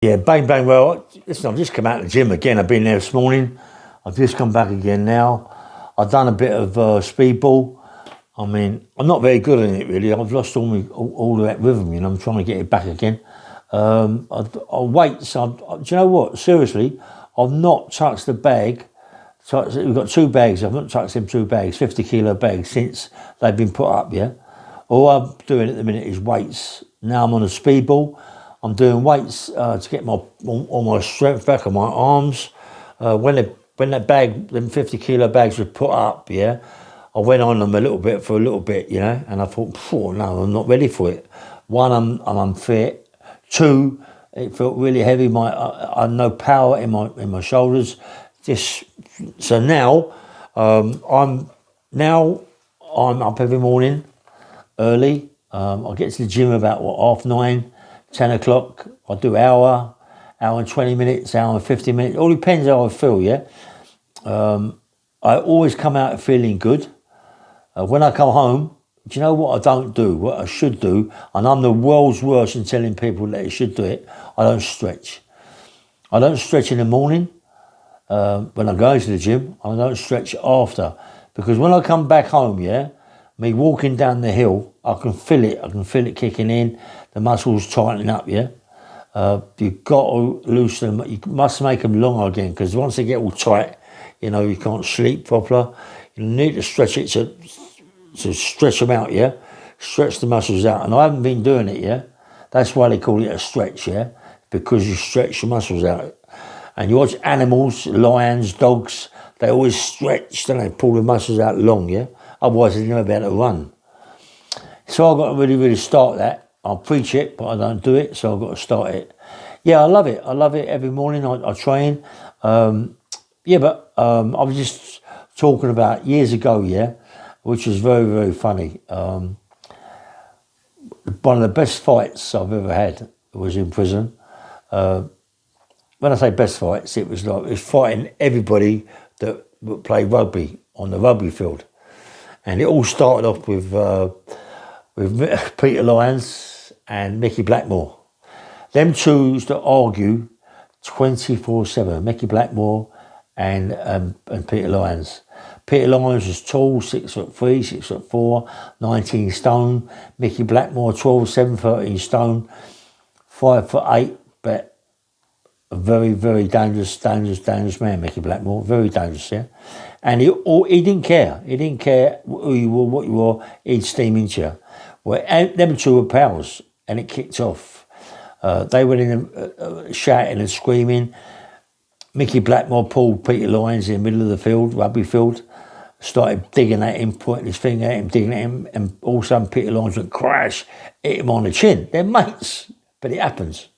Yeah, bang, bang. Well, listen, I've just come out of the gym again. I've been there this morning. I've just come back again now. I've done a bit of speedball. I mean, I'm not very good at it, really. I've lost all of that rhythm, I'm trying to get it back again. Weights, do you know what? Seriously, I've not touched the bag. We've got two bags. I've not touched them two bags, 50-kilo bags, since they've been put up, yeah? All I'm doing at the minute is weights. Now I'm on a speedball. I'm doing weights to get all my strength back on my arms. When that bag, them 50-kilo bags were put up, yeah, I went on them for a little bit, and I thought, no, I'm not ready for it. One, I'm unfit. Two, it felt really heavy. I had no power in my shoulders. So now, I'm up every morning early. I get to the gym about 9:30, 10 o'clock. I do hour and 20 minutes, hour and 50 minutes. All depends how I feel, yeah. I always come out feeling good. When I come home, do you know what I don't do? What I should do, and I'm the world's worst in telling people that they should do it. I don't stretch. I don't stretch in the morning when I go to the gym. I don't stretch after, because when I come back home, yeah, me walking down the hill, I can feel it. I can feel it kicking in. The muscles tightening up, yeah. You've got to loosen them. You must make them long again, because once they get all tight, you can't sleep proper. You need to stretch it to stretch them out, yeah? Stretch the muscles out. And I haven't been doing it, yeah? That's why they call it a stretch, yeah? Because you stretch your muscles out. And you watch animals, lions, dogs, they always stretch, don't they? Pull the muscles out long, yeah? Otherwise, they'd never be able to run. So I've got to really, really start that. I'll preach it, but I don't do it, so I've got to start it. Yeah, I love it. I love it every morning. I train. I was just talking about years ago, yeah, which was very, very funny. One of the best fights I've ever had was in prison. When I say best fights, it was fighting everybody that played rugby on the rugby field. And it all started off with Peter Lyons and Micky Blackmore. Them two used to argue 24/7. Micky Blackmore and Peter Lyons. Peter Lyons was tall, 6'3", 6'4", 19 stone. Micky Blackmore, 12'7", 13 stone, 5'8", but a very, very dangerous man, Micky Blackmore. Very dangerous, yeah. And he didn't care. He didn't care who you were, what you were. He'd steam into you. Well, them two were pals, and it kicked off. They went in shouting and screaming. Micky Blackmore pulled Peter Lyons in the middle of the field, rugby field, started digging at him, pointing his finger at him, digging at him, and all of a sudden Peter Lyons went crash, hit him on the chin. They're mates, but it happens.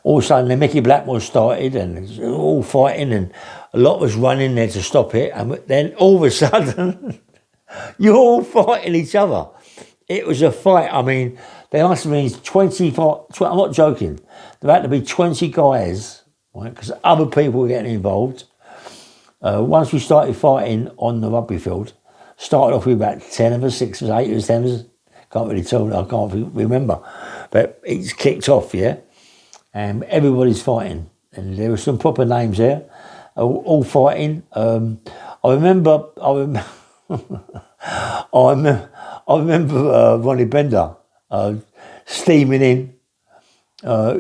All of a sudden, the Micky Blackmore started, and all fighting, and a lot was running there to stop it, and then all of a sudden, you're all fighting each other. It was a fight. I mean, there must have been 25, I'm not joking, there had to be 20 guys, right, because other people were getting involved. Once we started fighting on the rugby field, started off with about 10 of us, 6 of us, 8 of us, 10 of us, can't really tell, I can't remember, but it's kicked off, yeah, and everybody's fighting, and there were some proper names there, all fighting. I remember Ronnie Bender steaming in.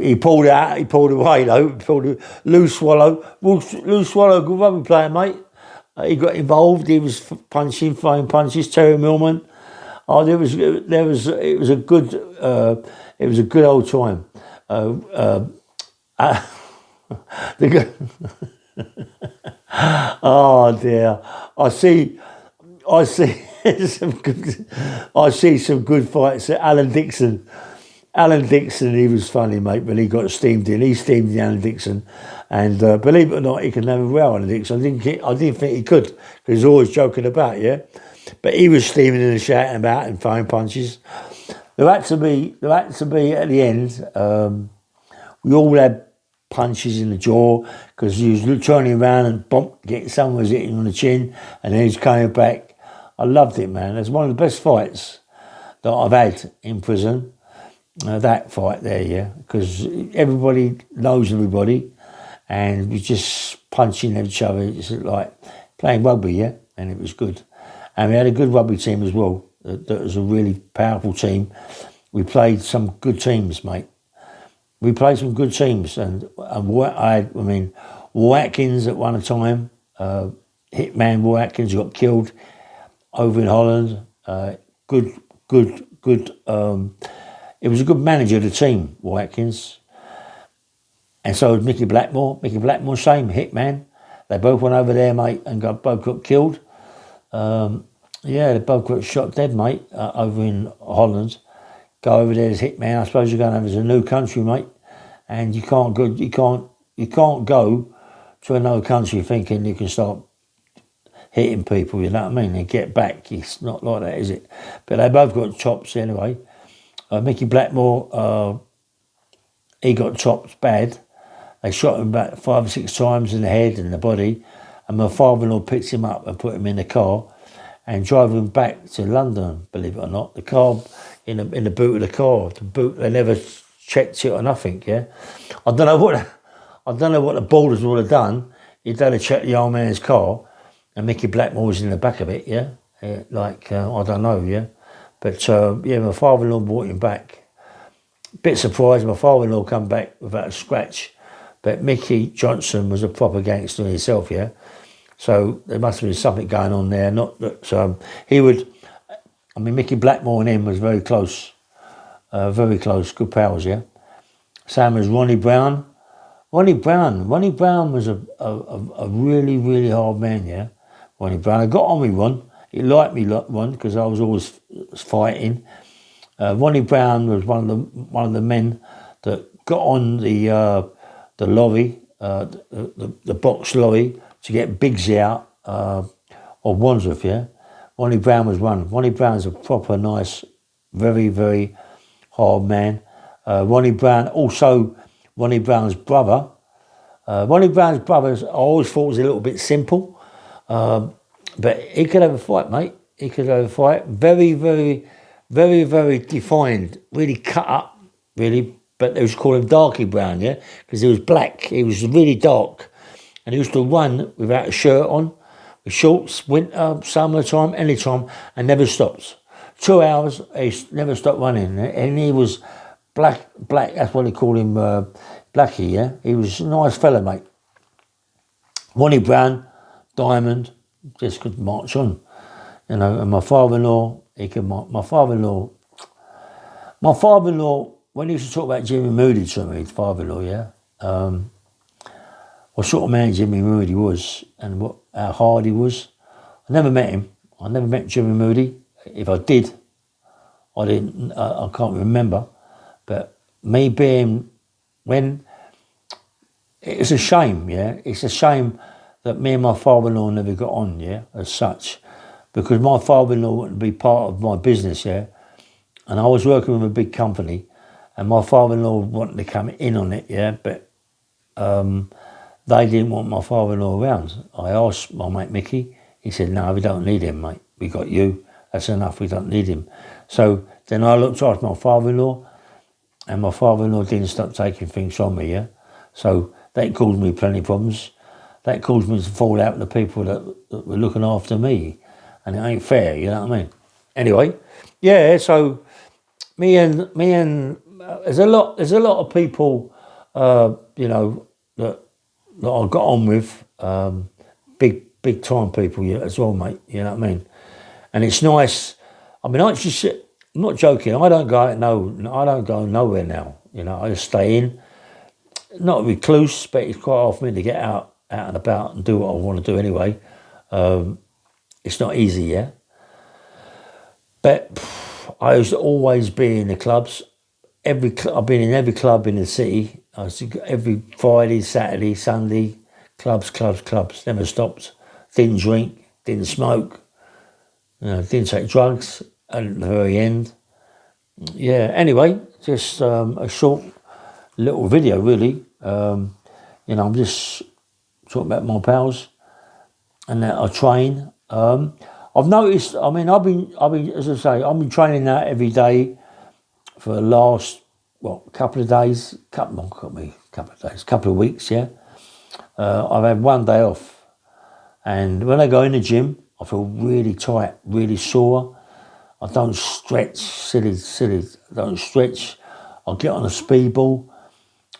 He pulled away though, Lou Swallow, good rugby player, mate. He got involved, he was punching, throwing punches, Terry Millman. It was a good old time. Oh dear, I see some good fights. Alan Dixon, he was funny, mate, when he got steamed in. He steamed in Alan Dixon, and believe it or not, he can have a row, Alan Dixon. I didn't think he could, because he's always joking about, yeah. But he was steaming in and shouting about and throwing punches. There had to be at the end. We all had punches in the jaw, because he was turning around and bump, getting someone was hitting on the chin, and then he's coming back. I loved it, man. It's one of the best fights that I've had in prison. that fight there, yeah, because everybody knows everybody, and we just punching each other. It's like playing rugby, yeah, and it was good. And we had a good rugby team as well. That was a really powerful team. We played some good teams, mate. We played some good teams, and Watkins at one time, Hitman Watkins got killed over in Holland. Good. It was a good manager of the team, Watkins. And so was Micky Blackmore. Micky Blackmore, same, Hitman. They both went over there, mate, and both got killed. They both got shot dead, mate, over in Holland. Go over there as Hitman. I suppose you're going over to a new country, mate, and you can't go to another country thinking you can start hitting people. You know what I mean? And get back. It's not like that, is it? But they both got chops anyway. Micky Blackmore, he got chopped bad. They shot him about 5 or 6 times in the head and the body, and my father-in-law picked him up and put him in the car and drove him back to London, believe it or not. The car, in the boot of the car, they never checked it or nothing, yeah? I don't know what the borders would have done if they'd have checked the old man's car and Micky Blackmore was in the back of it, yeah? I don't know, yeah? But, my father-in-law brought him back. Bit surprised, my father-in-law come back without a scratch. But Mickey Johnson was a proper gangster himself, yeah? So there must have been something going on there. Not that Micky Blackmore and him was very close, good pals, yeah? Same as Ronnie Brown. Ronnie Brown was a really, really hard man, yeah? Ronnie Brown. I got on with Ron. He liked me, Ron, because I was always fighting. Ronnie Brown was one of the men that got on the lorry, the box lorry, to get Biggsy out of Wandsworth, yeah? Ronnie Brown was one. Ronnie Brown's a proper nice, very, very hard man. Ronnie Brown's brother. Ronnie Brown's brother, I always thought was a little bit simple, but he could have a fight, mate. He could have a fight. Very, very, very, very defined, really cut up, really. But they was call him Darky Brown, yeah? Because he was black. He was really dark. And he used to run without a shirt on, with shorts, winter, summertime, any time, and never stopped. 2 hours, he never stopped running. And he was black, that's what they call him, Blackie, yeah? He was a nice fella, mate. Ronnie Brown, Diamond, just could march on. You know, and my father-in-law, my father-in-law, when he used to talk about Jimmy Moody to me, his father-in-law, yeah, what sort of man Jimmy Moody was and how hard he was. I never met him. I never met Jimmy Moody. If I did, I can't remember. But me being, it's a shame, yeah? It's a shame that me and my father-in-law never got on, yeah, as such. Because my father-in-law wanted to be part of my business, yeah? And I was working with a big company, and my father-in-law wanted to come in on it, yeah? But they didn't want my father-in-law around. I asked my mate Micky. He said, no, we don't need him, mate. We got you. That's enough. We don't need him. So then I looked after my father-in-law, and my father-in-law didn't stop taking things from me, yeah? So that caused me plenty of problems. That caused me to fall out with the people that were looking after me. And it ain't fair, you know what I mean? Anyway, yeah, so me and there's a lot of people, that I got on with, big time people, yeah, as well, mate. You know what I mean? And it's nice. I mean, I'm not joking. I don't go nowhere now. You know, I just stay in. Not a recluse, but it's quite hard for me to get out and about and do what I want to do anyway. It's not easy, yeah. But I used to always be in the clubs. I've been in every club in the city. I used to go every Friday, Saturday, Sunday, clubs. Never stopped. Didn't drink, didn't smoke, didn't take drugs at the very end. Yeah, anyway, just a short little video, really. I'm just talking about my pals and that I train. I've noticed, I've been, as I say, I've been training now every day for the last couple of weeks, yeah. I've had one day off, and when I go in the gym, I feel really tight, really sore. I don't stretch, silly. I don't stretch. I get on a speed ball.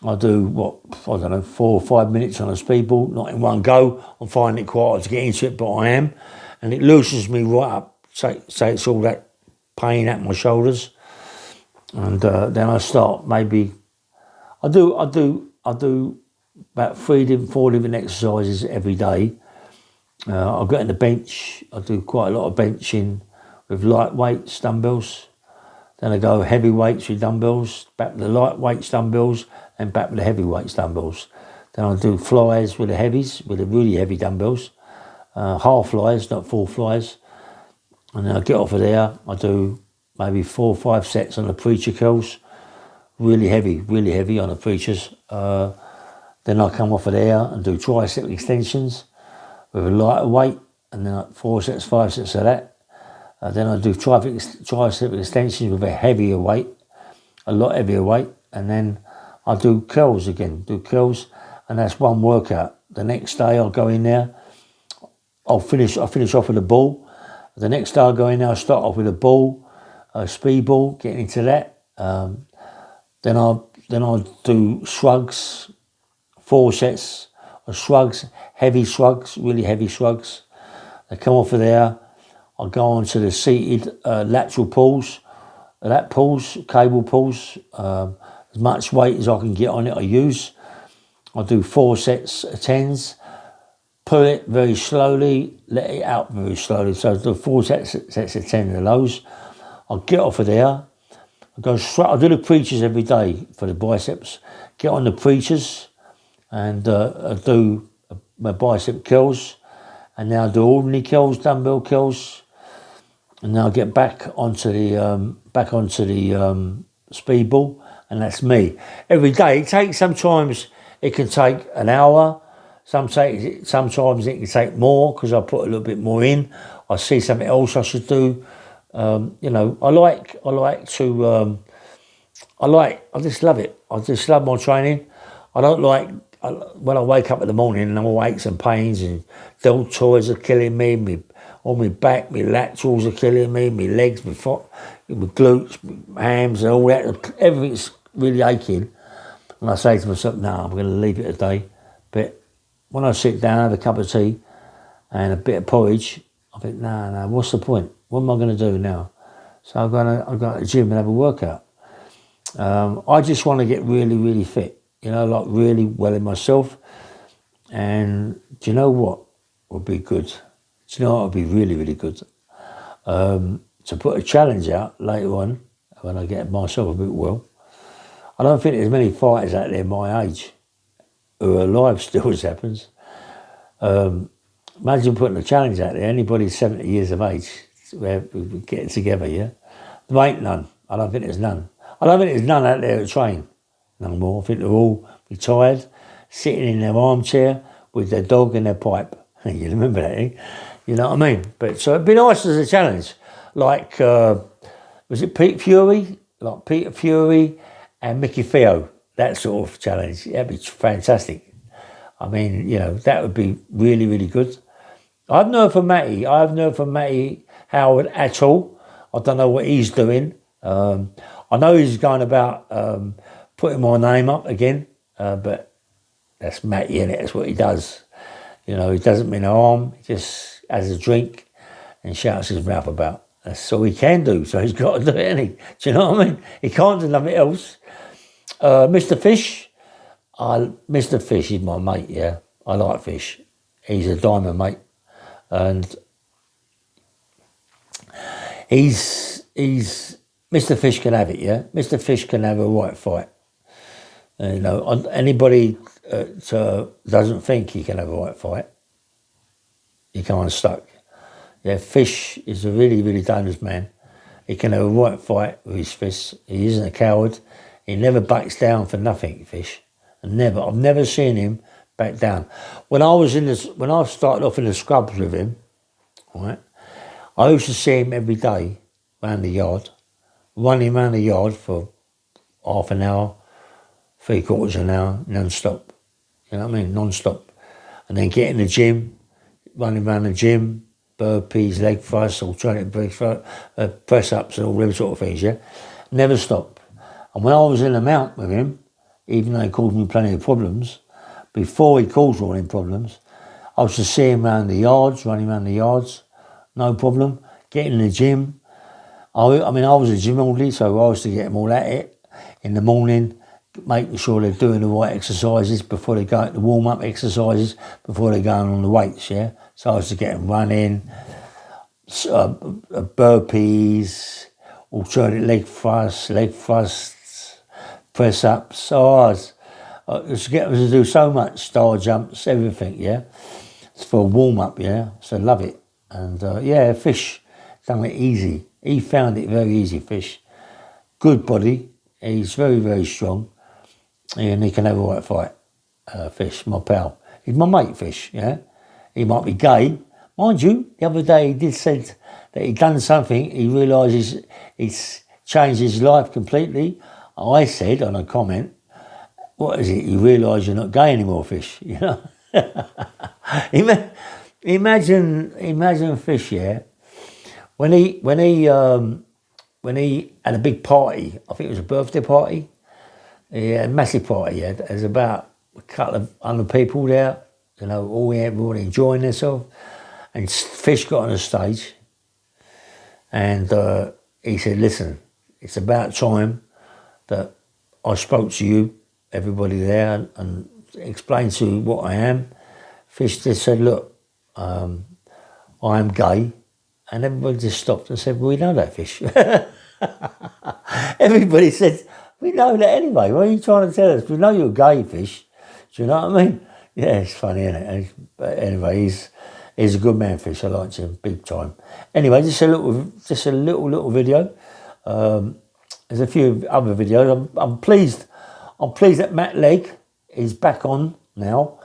I do 4 or 5 minutes on a speed ball, not in one go. I'm finding it quite hard to get into it, but I am, and it loosens me right up. Say it's all that pain at my shoulders, and then I start maybe. I do about 4 different exercises every day. I get on the bench. I do quite a lot of benching with light weights, dumbbells. Then I go heavy weights with dumbbells, back with the light weights dumbbells, and back with the heavy weights dumbbells. Then I do flies with the heavies, with the really heavy dumbbells, half flies, not full flies. And then I get off of there. I do maybe 4 or 5 sets on the preacher curls, really heavy on the preachers. Then I come off of there and do tricep extensions with a lighter weight, and then 4 sets, 5 sets of that. Then I do tricep extensions with a heavier weight, a lot heavier weight, and then I do curls again, and that's one workout. The next day I'll go in there, I finish off with a ball. The next day I'll go in there, I'll start off with a ball, a speed ball, getting into that. Then I'll do shrugs, 4 sets of shrugs, heavy shrugs, really heavy shrugs. I come off of there, I'll go on to the seated lateral pulls, cable pulls, as much weight as I can get on it I use. I'll do 4 sets of 10s, pull it very slowly, let it out very slowly. So I'll do 4 sets of 10 of those. I'll get off of there, I do the preachers every day for the biceps, get on the preachers, and I do my bicep curls, and then I do ordinary curls, dumbbell curls, and then I'll get back onto the speed ball, and that's me. Every day, sometimes it can take an hour, sometimes it can take more, because I put a little bit more in. I see something else I should do. I just love it. I just love my training. I don't like, when I wake up in the morning and all aches and pains and deltoids are killing me, on my back, my laterals are killing me, my legs, my glutes, my hams and all that, everything's really aching. And I say to myself, no, I'm going to leave it a day. But when I sit down, have a cup of tea and a bit of porridge, I think, no, what's the point? What am I going to do now? So I'll go to the gym and have a workout. I just want to get really, really fit, like really well in myself. And do you know what would be good? Do you know what would be really, really good? To put a challenge out later on, when I get myself a bit well. I don't think there's many fighters out there my age who are alive still, as happens. Imagine putting a challenge out there, anybody 70 years of age, we're getting together, yeah? There ain't none. I don't think there's none. I don't think there's none out there that train no more. I think they're all retired, sitting in their armchair with their dog and their pipe. You remember that, eh? You know what I mean? But so it'd be nice as a challenge. Like, was it Pete Fury? Like Peter Fury and Micky, that sort of challenge. That'd be fantastic. I mean, that would be really, really good. I've known from Matty Howard at all. I don't know what he's doing. I know he's going about putting my name up again, but that's Matty, innit? That's what he does. He doesn't mean no harm. He just has a drink and shouts his mouth about. That's all he can do, so he's got to do it, innit? Do you know what I mean? He can't do nothing else. Mr. Fish, Mr. Fish is my mate, yeah. I like Fish. He's a diamond, mate. And he's Mr. Fish can have it, yeah. Mr. Fish can have a right fight. Anybody doesn't think he can have a right fight, he kind of stuck. Yeah, Fish is a really, really dangerous man. He can have a right fight with his fists. He isn't a coward. He never backs down for nothing, Fish. I've never seen him back down. When I started off in the scrubs with him, right, I used to see him every day around the yard, running around the yard for half an hour, 3/4 of an hour, non-stop. You know what I mean? Non-stop. And then get in the gym, running around the gym, burpees, leg thrusts, alternative press-ups and all them sort of things, yeah? Never stop. And when I was in the mount with him, even though he caused me plenty of problems, before he caused all them problems, I was to see him around the yards, running around the yards, no problem. Getting in the gym. I was a gym orderly, so I was to get them all at it in the morning, making sure they're doing the right exercises before they go, the warm-up exercises before they're going on the weights, yeah? So I was to get them running, burpees, alternate leg thrusts, press-ups. So I was to get them to do so much, star jumps, everything, yeah? It's for a warm-up, yeah? So love it. And yeah, Fish done it easy. He found it very easy, Fish. Good body. He's very, very strong. And he can have a right fight. Fish, my pal. He's my mate, Fish, yeah? He might be gay. Mind you, the other day he did said that he'd done something. He realises he's changed his life completely. I said on a comment, what is it? You realise you're not gay anymore, Fish, you know? Imagine Fish, yeah? When he had a big party, I think it was a birthday party. He had a massive party. Yeah, there's about a couple of 100 people there. You know, everybody enjoying themselves. And Fish got on the stage, and he said, "Listen, it's about time that I spoke to you, everybody there, and explained to you what I am." Fish just said, "Look, I am gay." And everybody just stopped and said, "Well, we know that, Fish." Everybody said, "We know that anyway. What are you trying to tell us? We know you're gay, Fish." Do you know what I mean? Yeah, it's funny, isn't it? But anyway, he's a good man, Fish. I liked him big time. Anyway, just a little video. There's a few other videos. I'm pleased. I'm pleased that Matt Legg is back on now.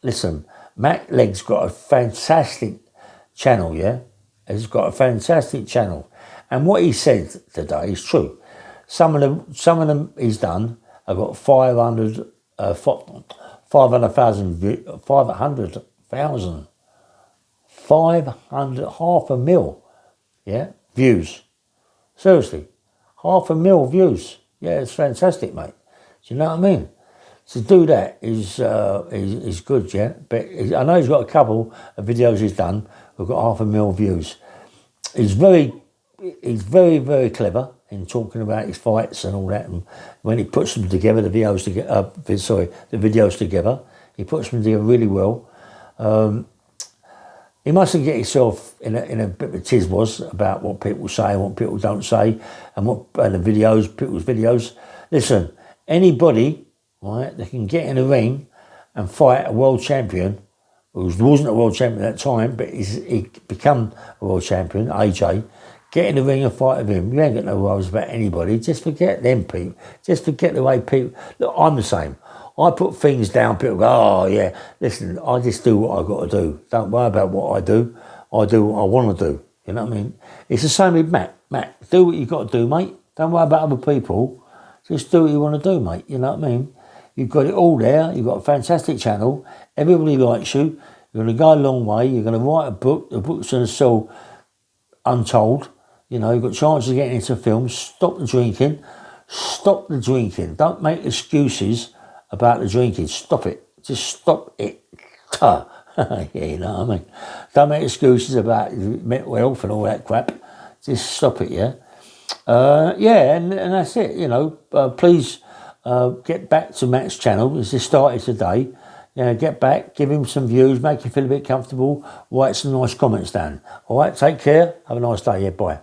Listen, Matt Legg's got a fantastic channel, yeah? He's got a fantastic channel. And what he said today is true. Some of them he's done have got 500,000, half a mil, yeah, views. Seriously, 500,000 views. Yeah, it's fantastic, mate. Do you know what I mean? To do that is good, yeah. But I know he's got a couple of videos he's done who've got 500,000 views. He's very, very clever in talking about his fights and all that. And when he puts them together, the videos together, he puts them together really well. He mustn't get himself in a bit of a tizwas about what people say and what people don't say, and people's videos. Listen, anybody, right, that can get in the ring and fight a world champion who wasn't a world champion at that time, but he become a world champion, AJ, get in the ring and fight with him. You ain't got no worries about anybody. Just forget them people. Just forget the way people... Look, I'm the same. I put things down, people go, "Oh, yeah, listen, I just do what I've got to do. Don't worry about what I do. I do what I want to do." You know what I mean? It's the same with Matt. Matt, do what you've got to do, mate. Don't worry about other people. Just do what you want to do, mate. You know what I mean? You've got it all there. You've got a fantastic channel. Everybody likes you. You're going to go a long way. You're going to write a book. The book's going to sell untold. You know, you've got chances of getting into films. Stop the drinking. Stop the drinking. Don't make excuses about the drinking. Stop it. Just stop it. Yeah, you know what I mean? Don't make excuses about mental health and all that crap. Just stop it, yeah? Yeah, and that's it, you know. Please get back to Matt's channel. It's just started today. You know, get back, give him some views, make him feel a bit comfortable, write some nice comments down. All right, take care. Have a nice day. Yeah, bye.